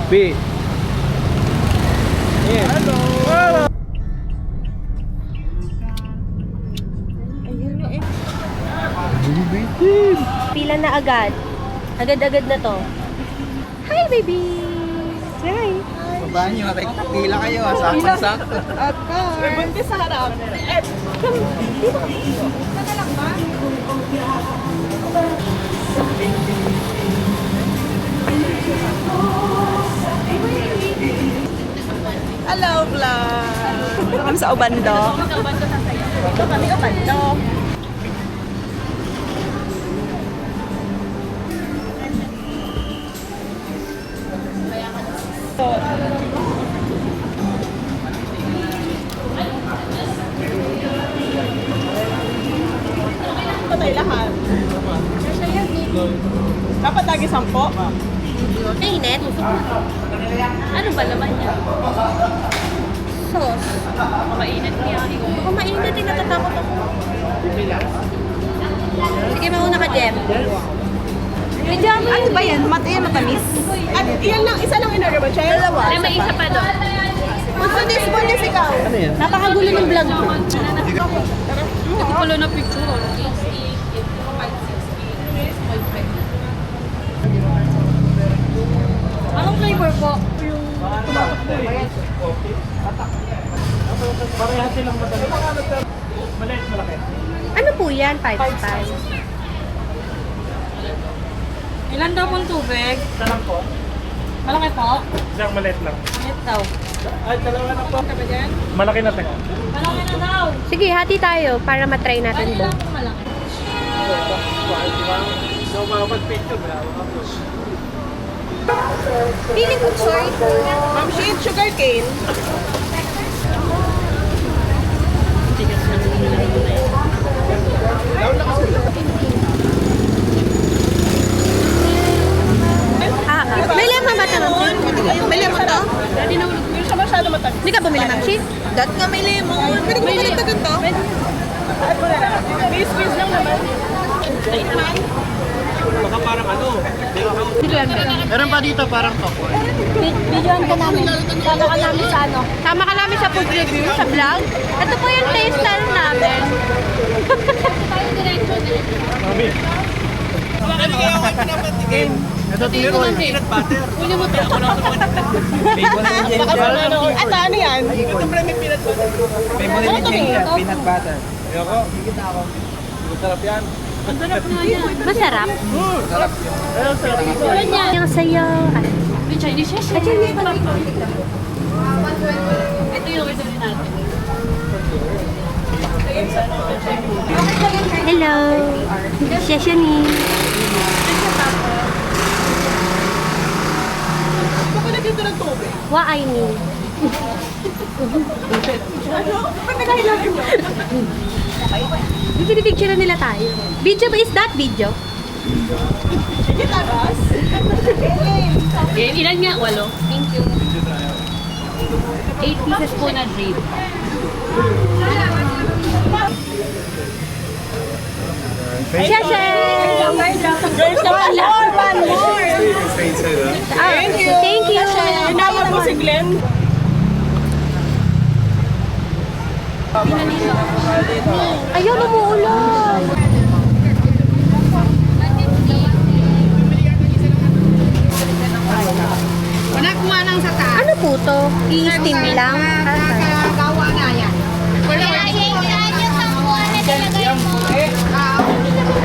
B. Yes. Hello. Pila na agad. Agad-agad na to. Hi, baby! Say hi. Babaan nyo, pila kayo, sakto-sakto. Of course. Buntis sa harap. Hello, vlog! Ito kami sa Obando. Ito kami Obando. Patay lahat. Dapat lagi 10. Mainit. Ano ba laman niya? Sauce. Mainit niya. Baka mainit, natatakot ako. Sige, mauna ka, Jem. Ano ba yan? Matamis. At iyan lang, isa lang in-order ba, Chay? Dalawa. Ay, may isa pa doon. Buntis ikaw. Ano yan? Napakagulo ng vlog ko. Hindi ko pala na picture. Anong flavor po? Parehas silang madali. Maliit, malaki. Ano po yan? 5 stars. Ilan daw pong tubig? Isa lang po. Malaki po? Isang maliit lang. Ito daw. Ay, dalawa na po. Ka ba dyan? Malaki na tingnan. Malaki na daw. Sige, hati tayo para matry natin Ano po. lang po malaki? So, mapag-picture ba? Feeling ko sorry po. Ma'am, she eats sugar cane. May lemon ba ito, Ma'am? May lemon to? Dati nahulog. Hindi siya masyado matamis. Hindi ka bumili, Ma'am Shi? Dati nga may lemon. Pwede ko magdagdagan to? May squeeze lang naman. Baka parang ano. Meron pa dito parang toko. Videoan ka namin. Sama ka namin sa ano? Sama ka namin sa food review, sa vlog. Ito po yung taste style namin. Tayo diretso. Mami. Ano kaya ako pinapatikin? Ito tiro. Peanut butter. Uli mo to. Ito, ano yan? Ito pre, may peanut butter. May muli ni Jane Peanut butter. Ayoko. Masarap yan. Ang sarap nga yan. Masarap. Ayun, sarap. Tulad niya. Yung sayo. May Chinese siya. Ay, Chinese pala. Ito yung order natin. Hello. Sheshani. Baka na dito ng tubig. Wa I mean. Ano? Ba't nagahilagin mo? Pinipicture nila tayo. Video ba? Is that video? Sige, tagas. Ilan nga? 8. Thank you. 8 pieces po na drape. Sheshen! There's one more. Thank you. Thank you. Tinawag mo si Glenn. Ayun, umuulan. Wala kuha lang sa taas. Ano po to? I-steam lang? Gawa na yan.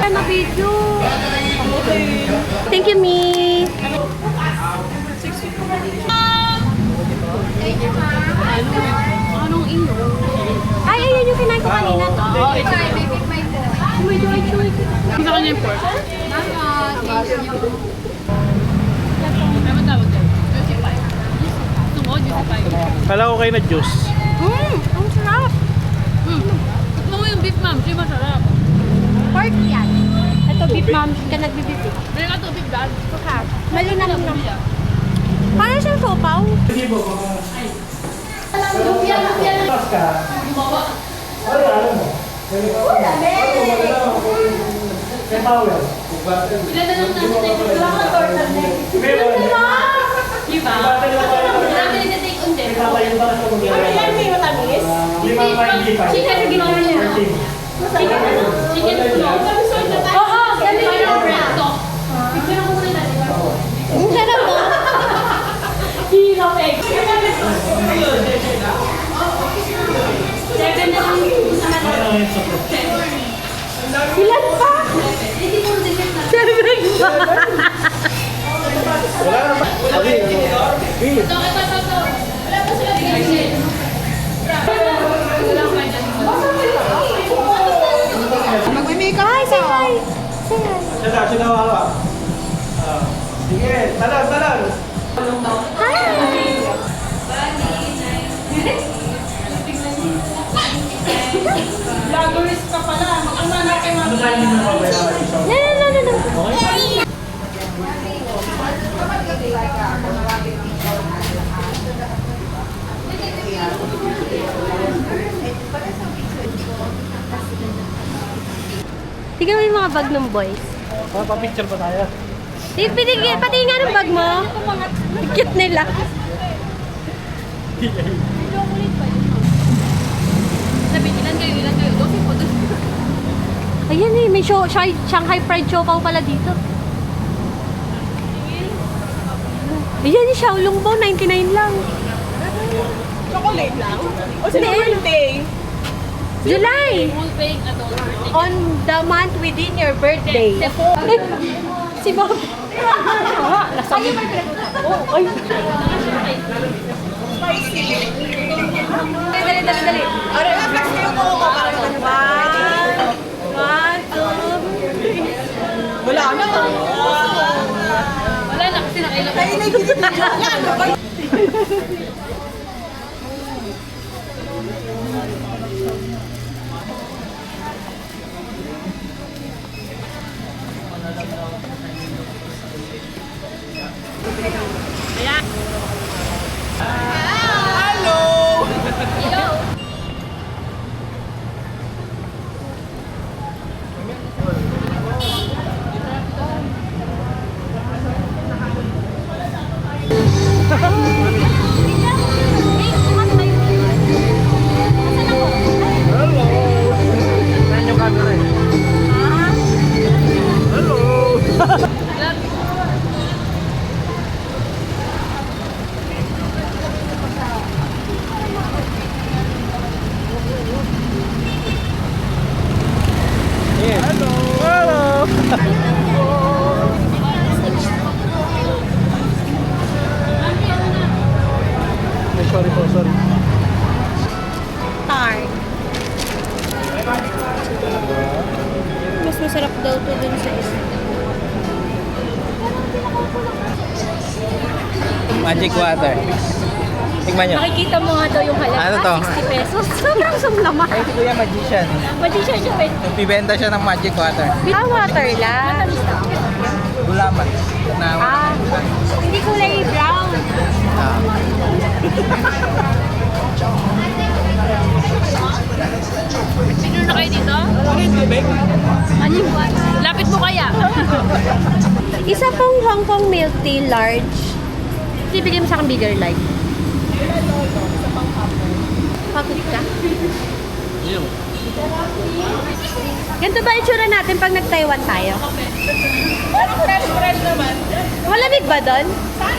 Ano video? Thank you, Mi. Anong ino? Ay, ayun yung kinain ko kanina. Oo, ito. Hindi ka niya yung pork. Ano tawag dyan? Juicy pie. Gusto mo, juicy pie. Kala ko kayo na juice. Ang sarap. Gusto mo yung beef ma'am, siya masarap. Pork yan. Ito, beef ma'am. Ka nagbibip. May ka tubig dad. Malinam lang. Parang siyang sopaw. Ilan na lang natin tayo. ba? Dami na take on din. Ano yan, may matamis? Chicken na ginawa niya. Chicken ano? Chicken flow. Oo, dami na ginawa. Picture ako muna natin. Ang sarap mo. Hirap eh. 7 na lang yung sa natin. Ilan pa? 7 pa. Ito. Wala pa sila bigay. Mag-make-up Hi, say hi. Say hi. Sige, talag. Hi. Vloggerist ka pala. Mag-umana kay Mami. No. Tingnan mo yung mga bag ng boys. Pa-picture pa tayo. Pati nga ng bag mo. Cute nila. Sabi, ilan kayo? 12 po. Ayan eh, may Shanghai Fried Chow pala dito. Ayan yung Xiaolong Bao, 99 lang. Chocolate lang? O sino Hindi. birthday? July! Full paying adult. On the month within your birthday. Si Bob. Lasang yun. Oh, ay. Spicy. Dali. Ano yung flex ko yung buko ko para naman One, two. Wala na. Wala na kasi nakailan. Kaya nagigit na dyan. Ano ba? Saan yung camera eh? Hello! Hello! Ay, sorry. Tart. Mas masarap daw to dun sa isa. Magic water. Tingnan nyo. Makikita mo nga daw yung halaga. Ano to? 60 pesos. Sobrang sumlaman. Ay, si Kuya Magician. Magician siya eh. Bibenta siya ng magic water. Water lang. Gulaman. Na, Hindi kulay brown. Sino na kayo dito? Lapit mo kaya? Isa pong Hong Kong milk tea large. Ibigay mo sa akin bigger like. Pagod ka? Ganito ba itsura natin pag nag-Taiwan tayo? Pero fresh naman. Malamig ba doon? Saan